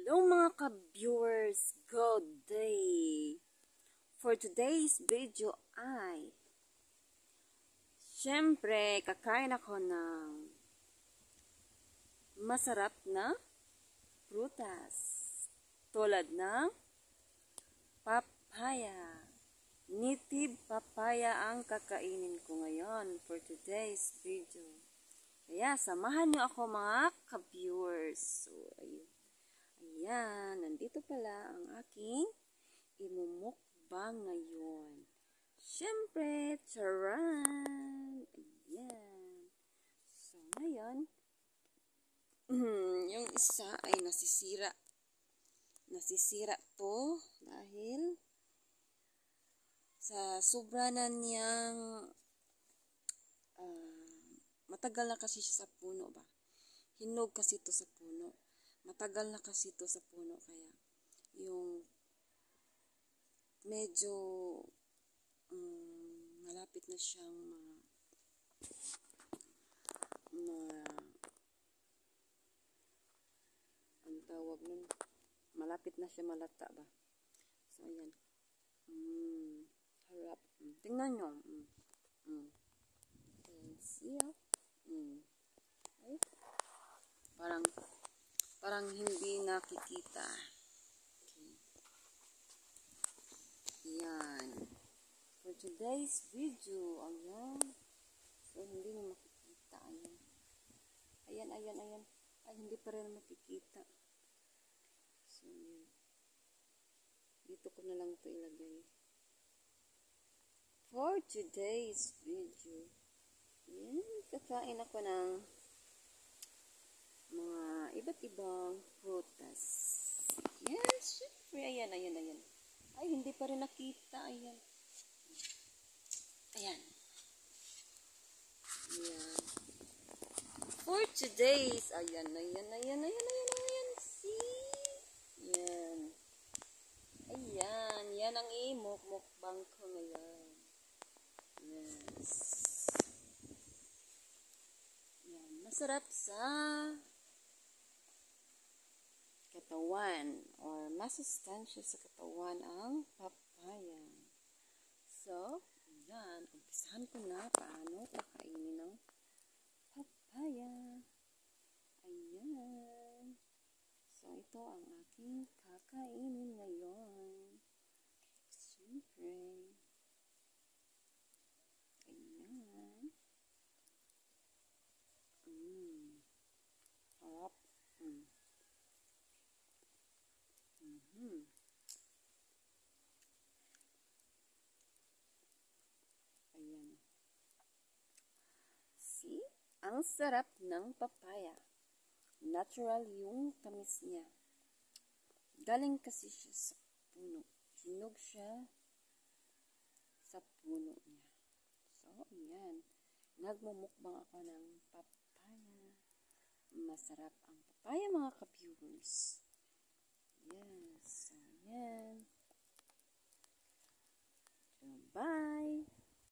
Hello mga ka-viewers, good day! For today's video ay syempre kakain ako ng masarap na prutas tulad ng papaya. Native papaya ang kakainin ko ngayon for today's video. Kaya samahan niyo ako mga ka-viewers. So, ayun. Ayan, nandito pala ang aking imumukbang ngayon. Siyempre, charan! Ayan. So, ngayon, yung isa ay nasisira. Nasisira to dahil sa sobra na niyang matagal na kasi siya sa puno ba. Hinog kasi to sa puno. Matagal na kasi ito sa puno, kaya yung medyo malapit na siyang ang tawag nun, malapit na siya malata ba. So, ayan. Harap. Tingnan nyo. Ayan, see ya. Ay, parang hindi nakikita. Okay. Yan. For today's video, ayan. So, hindi nyo makikita. Ayan. Ayan. Ay, hindi pa rin makikita. So, yan. Dito ko na lang ito ilagay. For today's video, yan. Kakain ako ng mga iba't ibang prutas. Yes, syempre. Ayan. Ay, hindi pa rin nakita. Ayan. For today's, ayan. See? Ayan. Ayan. Yan ang imukbang ko ngayon. Yes. Ayan. Masarap sa katawan or masustansya sa katawan ang papaya. So, ayan, umpisahan ko na paano kakainin ng papaya. Ayan. So, ito ang aking kakainin ngayon. Siyempre. Ayan. Harap. Ayan. See? Ang sarap ng papaya. Natural yung tamis niya. Galing kasi siya sa puno. Hinog siya sa puno niya. So, ayan. Nagmumukbang ako ng papaya. Masarap ang papaya mga ka-viewers. Yes. So, ayan. So, bye!